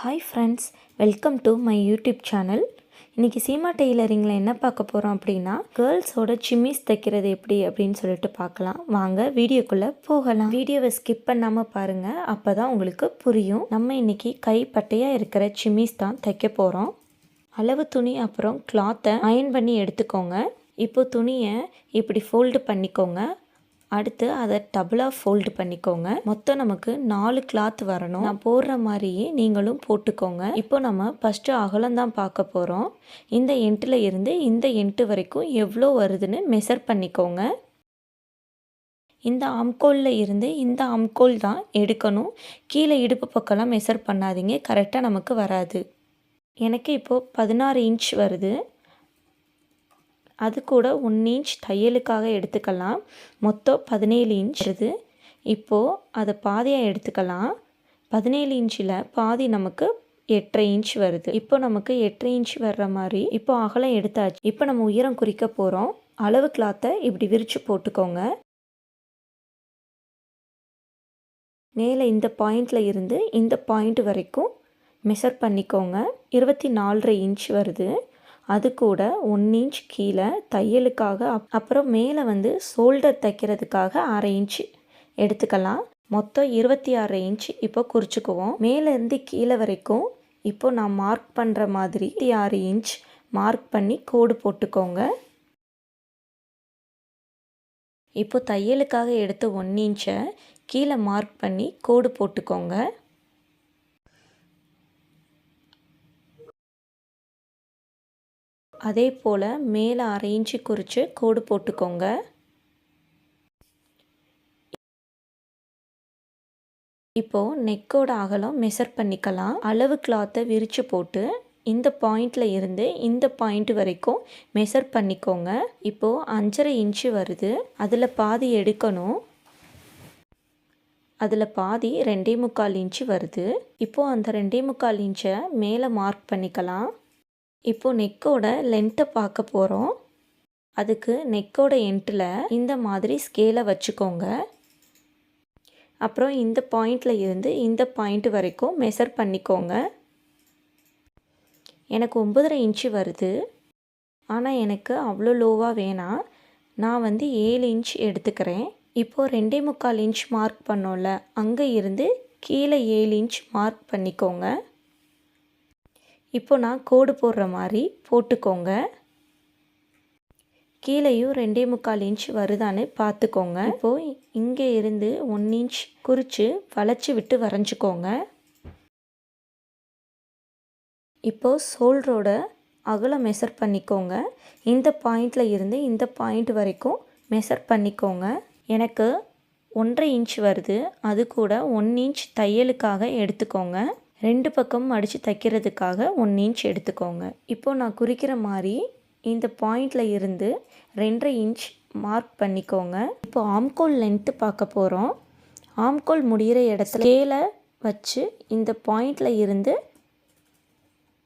Hi friends, welcome to my YouTube channel. இன்றைக்கி சீமா டெய்லரிங்கில் என்ன பார்க்க போகிறோம் அப்படின்னா, கேர்ள்ஸோட சிம்மிஸ் தைக்கிறது எப்படி அப்படின்னு சொல்லிட்டு பார்க்கலாம். வாங்க வீடியோக்குள்ளே போகலாம். வீடியோவை ஸ்கிப் பண்ணாமல் பாருங்கள், அப்போ தான் உங்களுக்கு புரியும். நம்ம இன்றைக்கி கைப்பட்டையாக இருக்கிற சிம்மிஸ் தான் தைக்க போகிறோம். அளவு துணி அப்புறம் கிளாத்தை அயன் பண்ணி எடுத்துக்கோங்க. இப்போது துணியை இப்படி ஃபோல்டு பண்ணிக்கோங்க. அடுத்து அதை டபுளாக ஃபோல்டு பண்ணிக்கோங்க. மொத்தம் நமக்கு 4 கிளாத் வரணும். நான் போடுற மாதிரியே நீங்களும் போட்டுக்கோங்க. இப்போ நம்ம ஃபஸ்ட்டு அகலம் தான் பார்க்க போகிறோம். இந்த எண்டில் இருந்து இந்த எண்டு வரைக்கும் எவ்வளோ வருதுன்னு மெஷர் பண்ணிக்கோங்க. இந்த ஆம்கோலில் இருந்து இந்த ஆம்கோல் தான் எடுக்கணும். கீழே இடுப்பு பக்கம்லாம் மெஷர் பண்ணாதீங்க, கரெக்டாக நமக்கு வராது. எனக்கு இப்போது 16 இன்ச் வருது. அது கூட 1 இன்ச் தையலுக்காக எடுத்துக்கலாம். மொத்தம் 17 இன்ச் வருது. இப்போது அதை பாதியாக எடுத்துக்கலாம். 17 இன்ச்சில் பாதி நமக்கு 8.5 இன்ச் வருது. இப்போ நமக்கு 8.5 இன்ச் வர்ற மாதிரி இப்போ அகலம் எடுத்தாச்சு. இப்போ நம்ம உயரம் குறிக்க போகிறோம். அளவு கிளாத்தை இப்படி விரித்து போட்டுக்கோங்க. மேலே இந்த பாயிண்டில் இருந்து இந்த பாயிண்ட் வரைக்கும் மெஷர் பண்ணிக்கோங்க. 24.5 இன்ச் வருது. அது கூட 1 இன்ச் கீழே தையலுக்காக, அப்புறம் மேலே ஷோல்டர் தைக்கிறதுக்காக 1/2 இன்ச் எடுத்துக்கலாம். மொத்தம் 26 இன்ச் இப்போ குறிச்சிக்குவோம். மேலேருந்து கீழே வரைக்கும் இப்போ நான் மார்க் பண்ணுற மாதிரி 26 இன்ச் மார்க் பண்ணி கோடு போட்டுக்கோங்க. இப்போ தையலுக்காக எடுத்த 1 இன்ச்சை கீழே மார்க் பண்ணி கோடு போட்டுக்கோங்க. அதே போல் மேலே 1/2 இன்ச்சு குறித்து கோடு போட்டுக்கோங்க. இப்போது நெக்கோட அகலம் மெஷர் பண்ணிக்கலாம். அளவு கிளாத்தை விரித்து போட்டு இந்த பாயிண்டில் இருந்து இந்த பாயிண்ட் வரைக்கும் மெஷர் பண்ணிக்கோங்க. இப்போது 5.5 இன்ச்சு வருது. அதில் பாதி எடுக்கணும். அதில் பாதி 2.25 இன்ச்சு வருது. இப்போது அந்த 2.25 இன்ச்சை மேலே மார்க் பண்ணிக்கலாம். இப்போது நெக்கோட லென்த்தை பார்க்க போகிறோம். அதுக்கு நெக்கோட எண்டில் இந்த மாதிரி ஸ்கேலை வச்சுக்கோங்க. அப்புறம் இந்த பாயிண்டில் இருந்து இந்த பாயிண்ட் வரைக்கும் மெஷர் பண்ணிக்கோங்க. எனக்கு 9.5 இன்ச்சு வருது. ஆனால் எனக்கு அவ்வளோ லோவாக வேணாம். நான் 7 இன்ச் எடுத்துக்கிறேன். இப்போது 2.25 இன்ச் மார்க் பண்ணோம்ல, அங்கே இருந்து கீழே 7 இன்ச் மார்க் பண்ணிக்கோங்க. இப்போ நான் கோடு போடுற மாதிரி போட்டுக்கோங்க. கீழேயும் 2.25 இன்ச் வருதான்னு பார்த்துக்கோங்க. இப்போது இங்கே இருந்து 1 இன்ச் குறித்து வளைச்சி விட்டு வரைஞ்சிக்கோங்க. இப்போது ஷோல்டரோட அகலம் மெஷர் பண்ணிக்கோங்க. இந்த பாயிண்டில் இருந்து இந்த பாயிண்ட் வரைக்கும் மெஷர் பண்ணிக்கோங்க. எனக்கு 1.5 இன்ச் வருது. அது கூட 1 இன்ச் தையலுக்காக எடுத்துக்கோங்க. 2 பக்கம் அடித்து தைக்கிறதுக்காக 1 இன்ச் எடுத்துக்கோங்க. இப்போது நான் குறிக்கிற மாதிரி இந்த பாயிண்டில் இருந்து 2.5 இன்ச் மார்க் பண்ணிக்கோங்க. இப்போ ஆம்கோல் லென்த்து பார்க்க போகிறோம். ஆம்கோல் முடிகிற இடத்துல ஸ்கேலை வச்சு இந்த பாயிண்டில் இருந்து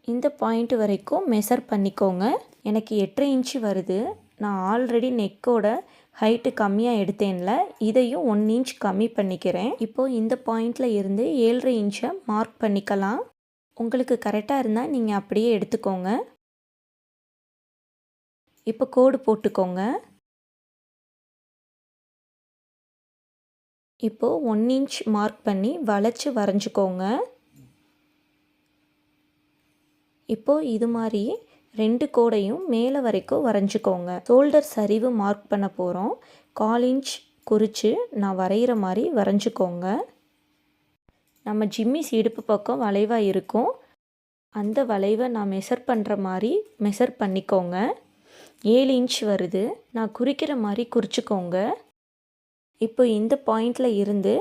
இந்த பாயிண்ட் வரைக்கும் மெஷர் பண்ணிக்கோங்க. எனக்கு 8.5 இன்ச்சு வருது. நான் ஆல்ரெடி நெக்கோட ஹைட்டு கம்மியாக எடுத்தேன்ல, இதையும் 1 இன்ச் கம்மி பண்ணிக்கிறேன். இப்போது இந்த பாயிண்டில் இருந்து 7.5 இன்ச்சை மார்க் பண்ணிக்கலாம். உங்களுக்கு கரெக்டாக இருந்தால் நீங்கள் அப்படியே எடுத்துக்கோங்க. இப்போ கோடு போட்டுக்கோங்க. இப்போது 1 இன்ச் மார்க் பண்ணி வளைச்சி வரைஞ்சிக்கோங்க. இப்போது இது மாதிரி 2 கோடையும் மேலே வரைக்கும் வரைஞ்சிக்கோங்க. ஷோல்டர் சரிவு மார்க் பண்ண போகிறோம். 1/4 இன்ச் குறித்து நான் வரைகிற மாதிரி வரைஞ்சிக்கோங்க. நம்ம ஜிம்மிஸ் இடுப்பு பக்கம் வளைவாக இருக்கும். அந்த வளைவை நான் மெஷர் பண்ணுற மாதிரி மெஷர் பண்ணிக்கோங்க. 7 இன்ச் வருது. நான் குறிக்கிற மாதிரி குறிச்சிக்கோங்க. இப்போ இந்த பாயிண்டில் இருந்து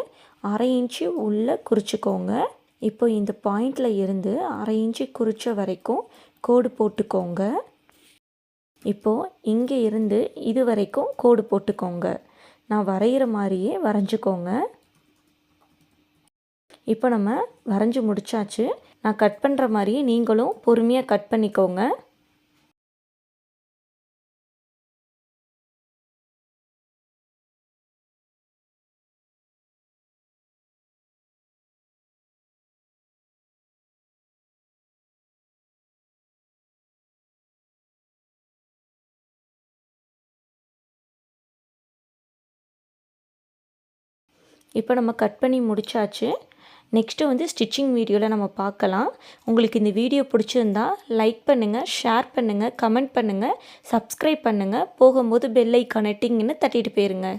1/2 இன்ச்சு உள்ளே குறிச்சிக்கோங்க. இப்போ இந்த பாயிண்டில் இருந்து 1/2 இன்ச்சு குறித்த வரைக்கும் கோடு போட்டுக்கோங்க. இப்போது இங்கே இருந்து இது வரைக்கும் கோடு போட்டுக்கோங்க. நான் வரைகிற மாதிரியே வரைஞ்சிக்கோங்க. இப்போ நம்ம வரைஞ்சி முடிச்சாச்சு. நான் கட் பண்ணுற மாதிரியே நீங்களும் பொறுமையாக கட் பண்ணிக்கோங்க. இப்போ நம்ம கட் பண்ணி முடிச்சாச்சு. நெக்ஸ்ட்டு வந்து ஸ்டிச்சிங் வீடியோவில் நம்ம பார்க்கலாம். உங்களுக்கு இந்த வீடியோ பிடிச்சிருந்தா லைக் பண்ணுங்கள், ஷேர் பண்ணுங்கள், கமெண்ட் பண்ணுங்கள், சப்ஸ்கிரைப் பண்ணுங்கள். போகும்போது பெல் ஐக்கானை டிங்குன்னு தட்டிட்டு போயிருங்க.